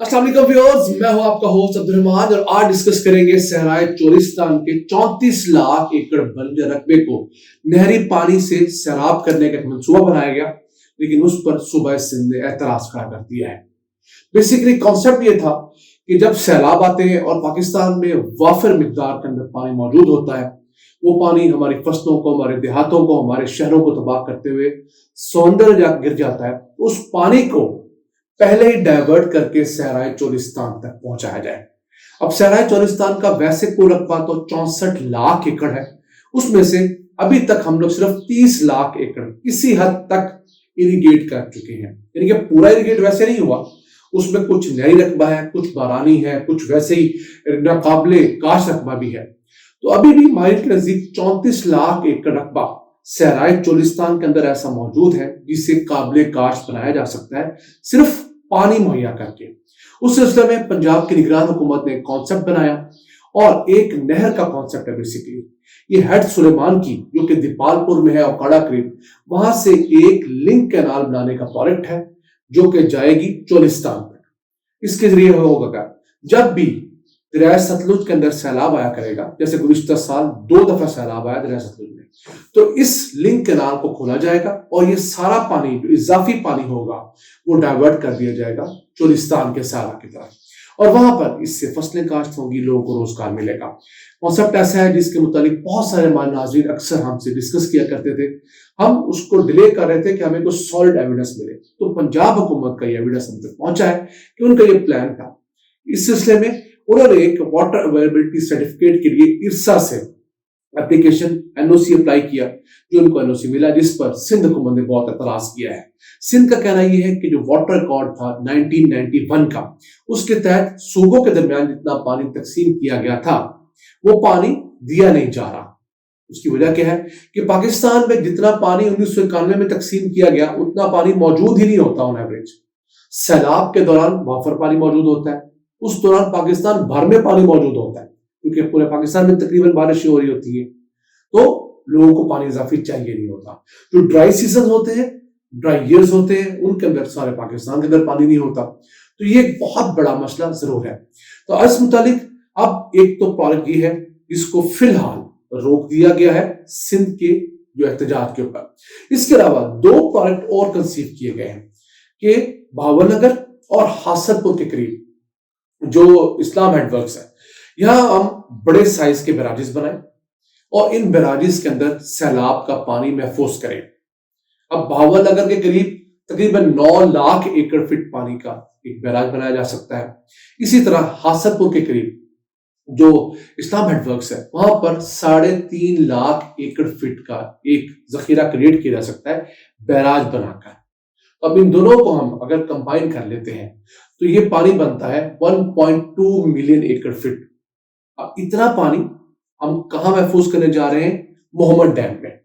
अस्सलाम वालेकुम व्यूअर्स, मैं हूं आपका होस्ट अब्दुल रहमान और आज डिस्कस करेंगे सहराए चोलिस्तान के 34 लाख एकड़ बंजर रकबे को नहरी पानी से सैराब करने का एक मंसूबा बनाया गया, लेकिन उस पर सूबा सिंध ने एतराज खड़ा कर दिया है। बेसिकली कॉन्सेप्ट ये था कि जब सैलाब आते हैं और पाकिस्तान में वाफिर मिकदार के अंदर पानी मौजूद होता है, वो पानी हमारी फसलों को, हमारे देहातों को, हमारे शहरों को तबाह करते हुए सौंदर्य गिर जाता है। उस पानी को पहले ही डाइवर्ट करके सहराए चोलिस्तान तक पहुंचाया जाए। अब सहराए चोलिस्तान का वैसे कुल रकबा तो 64 लाख एकड़ है, उसमें से अभी तक हम लोग सिर्फ 30 लाख एकड़ किसी हद तक इरिगेट कर चुके हैं। यानी कि पूरा इरिगेट वैसे नहीं हुआ, उसमें कुछ नई रकबा है, कुछ बारानी है, कुछ वैसे ही नाकाबिले काश रकबा भी है। तो अभी भी माहिर के नजदीक 34 लाख एकड़ रकबा सहराए चोलिस्तान के अंदर ऐसा मौजूद है जिसे काबिले काश बनाया जा सकता है, सिर्फ पानी मुहैया करके। उस सिलसिले में पंजाब की निगरान हुकूमत ने कॉन्सेप्ट बनाया और एक नहर का कॉन्सेप्ट है। बेसिकली ये हेड सुलेमान की, जो कि दीपालपुर में है और कड़ा करीब, वहां से एक लिंक कैनाल बनाने का प्रोजेक्ट है जो कि जाएगी चोलिस्तान तक। इसके जरिए होगा जब भी दरिया सतलुज के अंदर सैलाब आया करेगा, जैसे गुज़िश्ता साल 2 दफा सैलाब आया दरिया सतलुज में, तो इस लिंक कैनाल को खोला जाएगा और ये सारा पानी जो इजाफी पानी होगा वो डाइवर्ट कर दिया जाएगा चोलिस्तान के सारा की तरफ और वहां पर इससे फसलें काश्त होंगी, लोगों को रोजगार मिलेगा। कॉन्सेप्ट ऐसा है जिसके मुतालिक बहुत सारे हमारे नाज़रीन अक्सर हमसे डिस्कस किया करते थे। हम उसको डिले कर रहे थे कि हमें कुछ सॉलिड एविडेंस मिले, तो पंजाब हुकूमत का ये एविडेंस हम तक पहुंचा है कि उनका ये प्लान था। इस सिलसिले में उन्होंने एक वाटर अवेलेबिलिटी सर्टिफिकेट के लिए इरसा से एप्लीकेशन एनओसी अप्लाई किया, जो उनको एनओसी मिला, जिस पर सिंध हुकूमत ने बहुत एतराज किया है। सिंध का कहना यह है कि जो वाटर रिकॉर्ड था 1991 का, उसके तहत सूबों के दरमियान जितना पानी तकसीम किया गया था वो पानी दिया नहीं जा रहा। उसकी वजह क्या है कि पाकिस्तान में जितना पानी 1991 में तकसीम किया गया उतना पानी मौजूद ही नहीं होता ऑन एवरेज। सैलाब के दौरान वाफर पानी मौजूद होता है, उस दौरान पाकिस्तान भर में पानी मौजूद होता है क्योंकि पूरे पाकिस्तान में तकरीबन बारिशें हो रही होती है, तो लोगों को पानी इजाफी चाहिए नहीं होता। जो ड्राई सीजन होते हैं, ड्राई ईयर्स होते हैं, उनके अंदर सारे पाकिस्तान के अंदर पानी नहीं होता। तो ये एक बहुत बड़ा मसला जरूर है। तो इस मुतालिक अब एक तो प्रोजेक्ट ये है जिसको फिलहाल रोक दिया गया है सिंध के जो एहतजाज के ऊपर। इसके अलावा 2 प्रोजेक्ट और कंसीव किए गए हैं कि भावनगर और हासनपुर के करीब जो इस्लाम हेडवर्क्स है, यहां हम बड़े साइज के बैराजेस बनाएं और इन बैराजेस के अंदर सैलाब का पानी महफूज करें। अब भावनगर के करीब तकरीबन 9 लाख एकड़ फीट पानी का एक बैराज बनाया जा सकता है। इसी तरह हासनपुर के करीब जो इस्लाम हेडवर्क्स है, वहां पर 3.5 लाख एकड़ फीट का एक जखीरा क्रिएट किया जा सकता है बैराज बनाकर। अब इन दोनों को हम अगर कंबाइन कर लेते हैं तो ये पानी बनता है 1.2 मिलियन एकड़ फीट। अब इतना पानी हम कहां महफूज करने जा रहे हैं? मोहम्मद डैम में,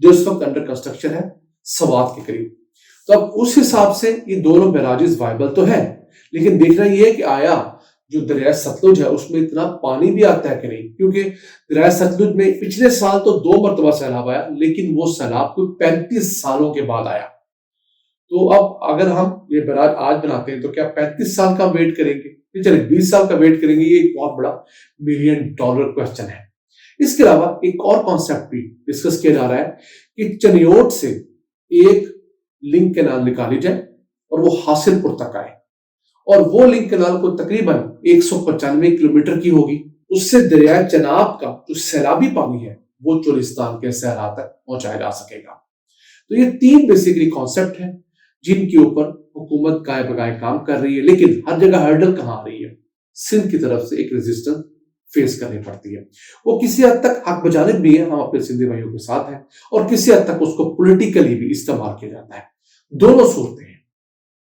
जो इस वक्त अंडर कंस्ट्रक्शन है सवात के करीब। तो अब उस हिसाब से ये दोनों बैराजेस वायबल तो है, लेकिन देखना ये है कि आया जो दरिया सतलुज है उसमें इतना पानी भी आता है कि नहीं, क्योंकि दरिया सतलुज में पिछले साल तो 2 मरतबा सैलाब आया, लेकिन वो सैलाब को 35 सालों के बाद आया। तो अब अगर हम ये बैराज आज बनाते हैं तो क्या 35 साल का वेट करेंगे? चलिए 20 साल का वेट करेंगे, ये एक बहुत बड़ा $1 मिलियन क्वेश्चन है। इसके अलावा एक और कॉन्सेप्ट भी डिस्कस किया जा रहा है कि चनियोट से एक लिंक कैनाल निकाली जाए और वो हासिलपुर तक आए और वो लिंक कैनाल को तकरीबन 195 किलोमीटर की होगी। उससे दरिया चनाब का जो सैलाबी पानी है वो चोलिस्तान के सहरा तक पहुंचाया जा सकेगा। तो ये 3 बेसिकली कॉन्सेप्ट है जिनके ऊपर हुकूमत गाय बगाए काम कर रही है, लेकिन हर जगह हर्डल कहां आ रही है? सिंध की तरफ से एक रेजिस्टेंस फेस करनी पड़ती है। वो किसी हद तक हक बजानिब भी है, हम अपने सिंधी भाइयों के साथ हैं, और किसी हद तक उसको पॉलिटिकली भी इस्तेमाल किया जाता है। दोनों सूरतें हैं,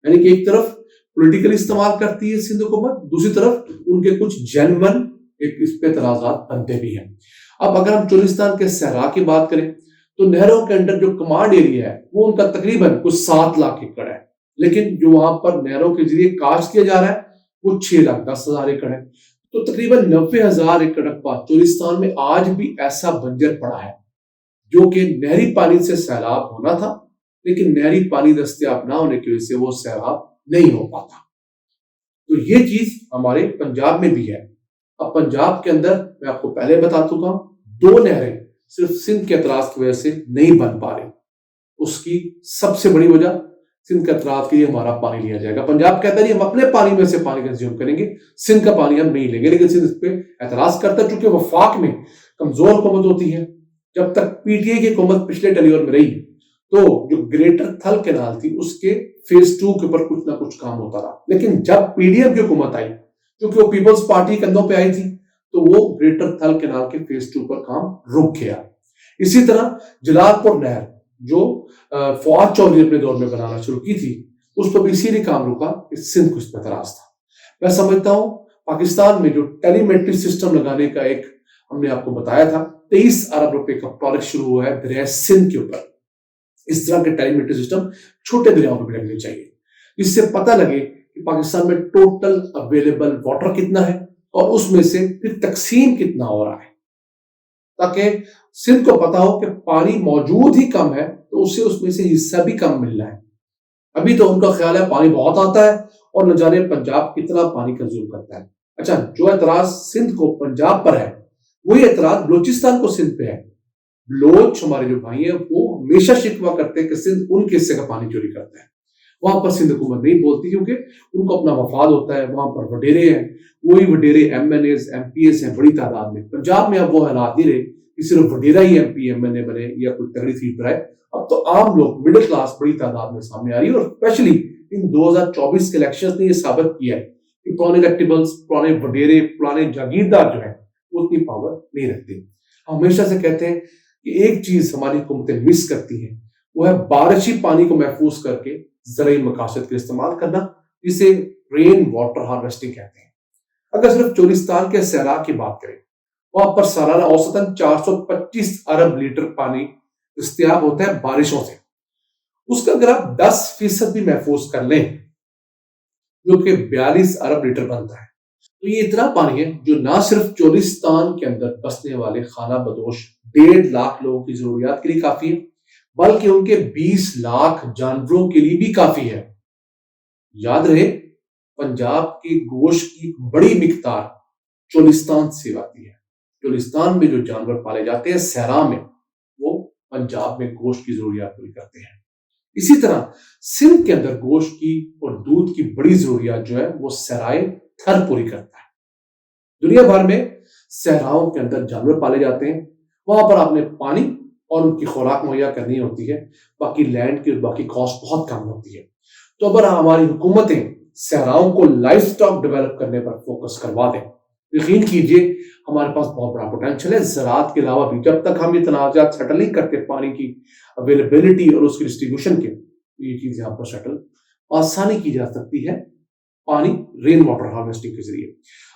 यानी कि एक तरफ पॉलिटिकली इस्तेमाल करती है सिंध हुकूमत, दूसरी तरफ उनके कुछ जेन्युइन एक इस पे तराजात बनते भी हैं। अब अगर हम चोलिस्तान के सहरा की बात करें तो नहरों के अंडर जो कमांड एरिया है वो उनका तकरीबन कुछ 7 लाख एकड़ है, लेकिन जो वहां पर नहरों के जरिए काश्त किया जा रहा है वो 6,10,000 एकड़ है। तो तकरीबन 90,000 एकड़ रकबा चोलिस्तान में आज भी ऐसा बंजर पड़ा है जो कि नहरी पानी से सैलाब होना था, लेकिन नहरी पानी दस्तयाब ना होने की वजह से वो सैलाब नहीं हो पाता। تو یہ چیز ہمارے پنجاب میں بھی ہے. اب پنجاب کے اندر میں آپ کو پہلے بتا چکا ہوں 2 نہریں صرف سندھ کے اعتراض کی وجہ سے نہیں بن پا رہی. اس کی سب سے بڑی وجہ سندھ کے اعتراض کے لیے ہمارا پانی لیا جائے گا. پنجاب کہتا ہے ہم اپنے پانی میں سے پانی کنزیوم کریں گے, سندھ کا پانی ہم نہیں لیں گے, لیکن سندھ اس پہ اعتراض کرتا ہے. چونکہ وفاق میں کمزور حکومت ہوتی ہے. جب تک پی ٹی آئی کی حکومت پچھلے ٹینیور میں رہی تو جو گریٹر تھل کینال تھی اس کے فیز 2 کے اوپر کچھ نہ کچھ کام ہوتا رہا. لیکن جب پی ڈی ایم کی حکومت آئی, کیونکہ وہ پیپلز پارٹی کندھوں پہ آئی تھی, تو وہ گریٹر تھل کینال کے فیز 2 پر کام رک گیا. اسی طرح جلال پور نہر جو فواد چودھری اپنے دور میں بنانا شروع کی تھی, اس پر بھی اسی لیے کام رکا کہ سندھ کو اس پہ اعتراض تھا. میں سمجھتا ہوں پاکستان میں جو ٹیلی میٹری سسٹم لگانے کا ایک ہم نے آپ کو بتایا تھا 23 ارب روپے کا پروجیکٹ شروع ہوا ہے دریائے سندھ کے اوپر. اس طرح کے ٹیلی میٹری سسٹم چھوٹے دریاؤں پہ بھی لگنے چاہیے, جس سے پتہ لگے کہ پاکستان میں ٹوٹل اویلیبل واٹر کتنا ہے اور اس میں سے پھر تقسیم کتنا ہو رہا ہے, تاکہ سندھ کو پتا ہو کہ پانی موجود ہی کم ہے تو اسے اس میں سے حصہ بھی کم مل رہا ہے. ابھی تو ان کا خیال ہے پانی بہت آتا ہے اور نہ جانے پنجاب کتنا پانی کنزیوم کرتا ہے. اچھا, جو اعتراض سندھ کو پنجاب پر ہے وہی اعتراض بلوچستان کو سندھ پہ ہے. بلوچ ہمارے جو بھائی ہیں وہ ہمیشہ شکوہ کرتے ہیں کہ سندھ ان کے حصے کا پانی چوری کرتا ہے. وہاں پر سندھ حکومت نہیں بولتی کیونکہ ان کو اپنا مفاد ہوتا ہے. وہاں پر وڈیرے ہیں, وہی وڈیرے M N As M P S ہیں بڑی تعداد میں. پنجاب میں اب وہ حالات نہیں رہے کہ صرف وڈیرا ہی ایم پی ایم این اے بنے یا کوئی تگڑی سیٹ پر آئے. اب تو عام لوگ مڈل کلاس بڑی تعداد میں سامنے آ رہی ہے, اور اسپیشلی ان 2024 کے الیکشنز نے یہ ثابت کیا ہے کہ پرانے الیکٹیبلز, پرانے وڈیرے, پرانے جاگیردار جو ہیں وہ اتنی پاور نہیں رکھتے. ہم ہمیشہ سے کہتے ہیں کہ ایک چیز ہماری حکومتیں مس کرتی ہیں, وہ ہے بارشی پانی کو محفوظ کر کے زرعی مقاصد کے استعمال کرنا, جسے رین واٹر ہارویسٹنگ کہتے ہیں. اگر صرف چولستان کے صحرا کی بات کریں, وہاں پر سالانہ اوسطاً 425 ارب لیٹر پانی دستیاب ہوتا ہے بارشوں سے. اس کا اگر آپ 10% بھی محفوظ کر لیں جو کہ 42 ارب لیٹر بنتا ہے, تو یہ اتنا پانی ہے جو نہ صرف چولستان کے اندر بسنے والے خانہ بدوش 1.5 لاکھ لوگوں کی ضروریات کے لیے کافی ہے, بلکہ ان کے 20 لاکھ جانوروں کے لیے بھی کافی ہے. یاد رہے, پنجاب کی گوشت کی بڑی مقدار چولستان سے آتی ہے. چولستان میں جو جانور پالے جاتے ہیں صحرا میں, وہ پنجاب میں گوشت کی ضروریات پوری کرتے ہیں. اسی طرح سندھ کے اندر گوشت کی اور دودھ کی بڑی ضروریات جو ہے وہ صحرائے تھر پوری کرتا ہے. دنیا بھر میں صحراؤں کے اندر جانور پالے جاتے ہیں, وہاں پر آپ نے پانی اور ان کی خوراک مہیا کرنی ہوتی ہے, باقی لینڈ کی اور باقی کاسٹ بہت کم ہوتی ہے. تو اگر ہماری حکومتیں صحراؤں کو لائف سٹاک ڈیولپ کرنے پر فوکس کروا دیں, یقین کیجئے ہمارے پاس بہت بڑا پوٹینشل ہے. زراعت کے علاوہ بھی جب تک ہم یہ تنازعات سیٹل نہیں کرتے پانی کی اویلیبلٹی اور اس کی ڈسٹریبیوشن کے, یہ چیز یہاں پر سیٹل آسانی کی جا سکتی ہے پانی رین واٹر ہارویسٹنگ کے ذریعے.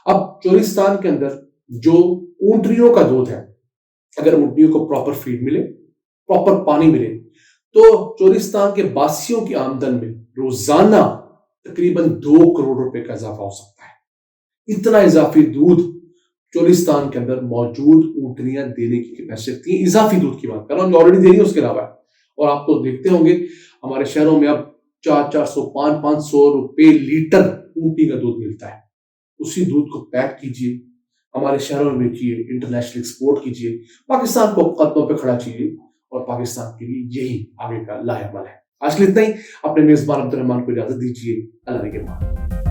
اب چولستان کے اندر جو اونٹنیوں کا دودھ ہے, اگر اونٹنیوں کو پراپر فیڈ ملے, پراپر پانی ملے, تو چولستان کے باسیوں کی آمدن میں روزانہ تقریباً 2 کروڑ روپے کا اضافہ ہو سکتا ہے. اتنا اضافی دودھ چولستان کے اندر موجود اونٹنیاں دینے کی کیپیسٹی ہے. اضافی دودھ کی بات کر رہا ہوں, جو آلریڈی دے رہی ہے اس کے علاوہ. اور آپ تو دیکھتے ہوں گے ہمارے شہروں میں اب 400 500 روپے لیٹر اونٹنی کا دودھ ملتا ہے. اسی دودھ کو پیک کیجئے, ہمارے شہروں میں بیچیے, انٹرنیشنل ایکسپورٹ کیجئے, پاکستان کو قدموں پہ کھڑا کیجئے, اور پاکستان کے لیے یہی آگے کا لاہے عمل ہے. آج کے لیے اتنا ہی. اپنے میزبان عبد الرحمان کو اجازت دیجیے. اللہ کے بعد.